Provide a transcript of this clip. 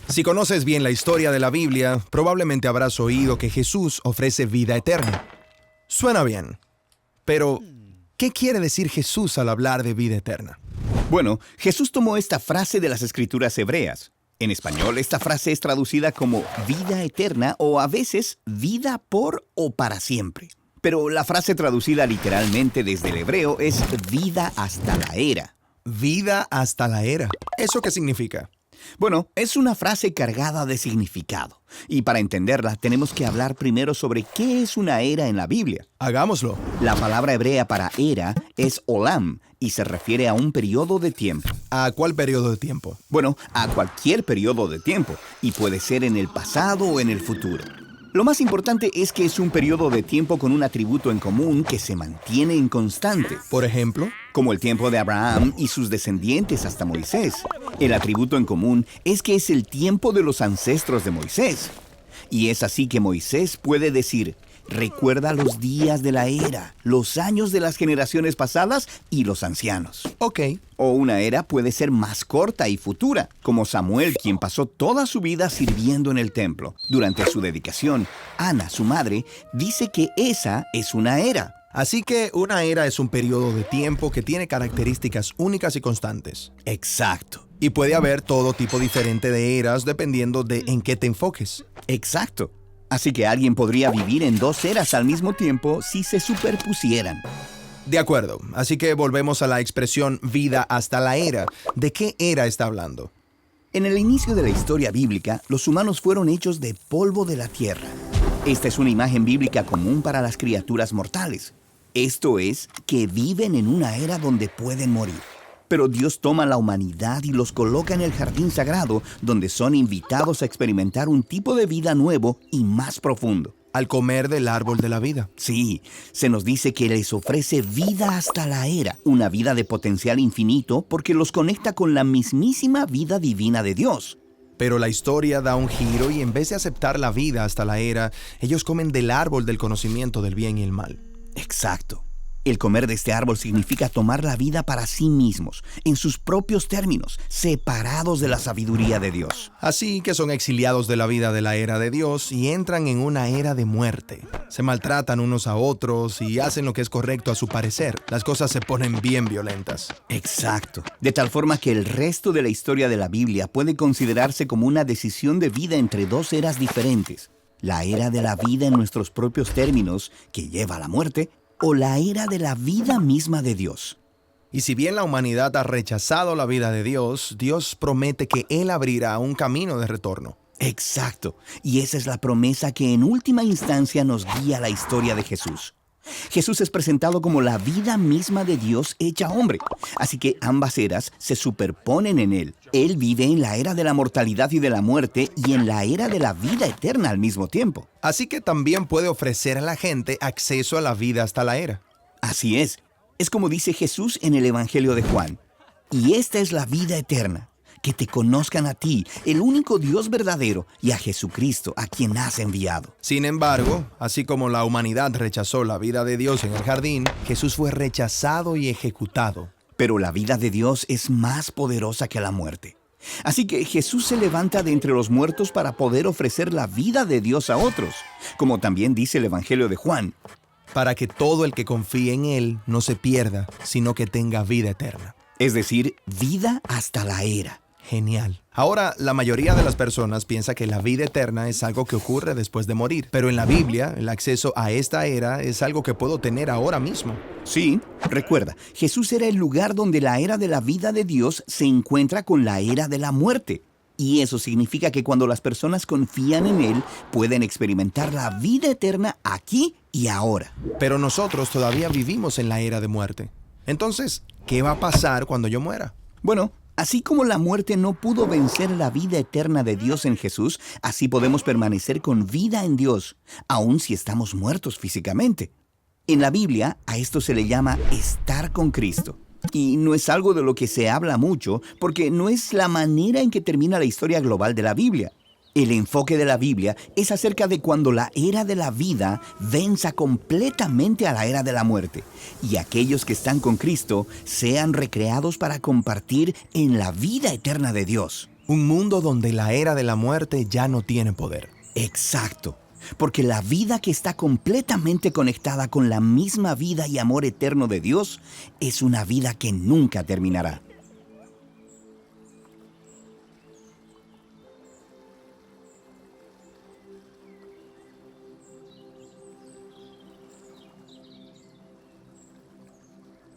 Si conoces bien la historia de la Biblia, probablemente habrás oído que Jesús ofrece vida eterna. Suena bien, pero ¿qué quiere decir Jesús al hablar de vida eterna? Bueno, Jesús tomó esta frase de las Escrituras hebreas. En español, esta frase es traducida como vida eterna o a veces vida por o para siempre. Pero la frase traducida literalmente desde el hebreo es vida hasta la era. Vida hasta la era. ¿Eso qué significa? Bueno, es una frase cargada de significado. Y para entenderla, tenemos que hablar primero sobre qué es una era en la Biblia. Hagámoslo. La palabra hebrea para era es olam y se refiere a un periodo de tiempo. ¿A cuál periodo de tiempo? Bueno, a cualquier periodo de tiempo, y puede ser en el pasado o en el futuro. Lo más importante es que es un periodo de tiempo con un atributo en común que se mantiene en constante. Por ejemplo, Como el tiempo de Abraham y sus descendientes hasta Moisés. El atributo en común es que es el tiempo de los ancestros de Moisés. Y es así que Moisés puede decir: recuerda los días de la era, los años de las generaciones pasadas y los ancianos. ok. O una era puede ser más corta y futura, como Samuel, quien pasó toda su vida sirviendo en el templo. Durante su dedicación, Ana, su madre, dice que esa es una era. Así que una era es un periodo de tiempo que tiene características únicas y constantes. Exacto, Y puede haber todo tipo diferente de eras dependiendo de en qué te enfoques. exacto. Así que alguien podría vivir en dos eras al mismo tiempo si se superpusieran. De acuerdo, así que volvemos a la expresión vida hasta la era. ¿De qué era está hablando? En el inicio de la historia bíblica, los humanos fueron hechos de polvo de la tierra. Esta es una imagen bíblica común para las criaturas mortales. Esto es, que viven en una era donde pueden morir. Pero Dios toma la humanidad y los coloca en el jardín sagrado, donde son invitados a experimentar un tipo de vida nuevo y más profundo. Al comer del árbol de la vida. Sí, se nos dice que les ofrece vida hasta la era, una vida de potencial infinito porque los conecta con la mismísima vida divina de Dios. Pero la historia da un giro y en vez de aceptar la vida hasta la era, ellos comen del árbol del conocimiento del bien y el mal. Exacto. El comer de este árbol significa tomar la vida para sí mismos, en sus propios términos, separados de la sabiduría de Dios. Así que son exiliados de la vida de la era de Dios y entran en una era de muerte. Se maltratan unos a otros y hacen lo que es correcto a su parecer. Las cosas se ponen bien violentas. Exacto. De tal forma que el resto de la historia de la Biblia puede considerarse como una decisión de vida entre dos eras diferentes. La era de la vida en nuestros propios términos, que lleva a la muerte, o la era de la vida misma de Dios. Y si bien la humanidad ha rechazado la vida de Dios, Dios promete que Él abrirá un camino de retorno. Exacto. Y esa es la promesa que en última instancia nos guía la historia de Jesús. Jesús es presentado como la vida misma de Dios hecha hombre. Así que ambas eras se superponen en Él. Él vive en la era de la mortalidad y de la muerte y en la era de la vida eterna al mismo tiempo. Así que también puede ofrecer a la gente acceso a la vida hasta la era. Así es. Es como dice Jesús en el Evangelio de Juan. Y esta es la vida eterna, que te conozcan a ti, el único Dios verdadero, y a Jesucristo, a quien has enviado. Sin embargo, así como la humanidad rechazó la vida de Dios en el jardín, Jesús fue rechazado y ejecutado. Pero la vida de Dios es más poderosa que la muerte. Así que Jesús se levanta de entre los muertos para poder ofrecer la vida de Dios a otros, como también dice el Evangelio de Juan. Para que todo el que confíe en Él no se pierda, sino que tenga vida eterna. Es decir, vida hasta la era. Genial. Ahora, la mayoría de las personas piensa que la vida eterna es algo que ocurre después de morir. Pero en la Biblia, el acceso a esta era es algo que puedo tener ahora mismo. Sí, recuerda, Jesús era el lugar donde la era de la vida de Dios se encuentra con la era de la muerte. Y eso significa que cuando las personas confían en Él, pueden experimentar la vida eterna aquí y ahora. Pero nosotros todavía vivimos en la era de muerte. Entonces, ¿qué va a pasar cuando yo muera? Bueno, así como la muerte no pudo vencer la vida eterna de Dios en Jesús, así podemos permanecer con vida en Dios, aun si estamos muertos físicamente. En la Biblia, a esto se le llama estar con Cristo. Y no es algo de lo que se habla mucho, porque no es la manera en que termina la historia global de la Biblia. El enfoque de la Biblia es acerca de cuando la era de la vida venza completamente a la era de la muerte, y aquellos que están con Cristo sean recreados para compartir en la vida eterna de Dios. Un mundo donde la era de la muerte ya no tiene poder. Exacto, porque la vida que está completamente conectada con la misma vida y amor eterno de Dios es una vida que nunca terminará.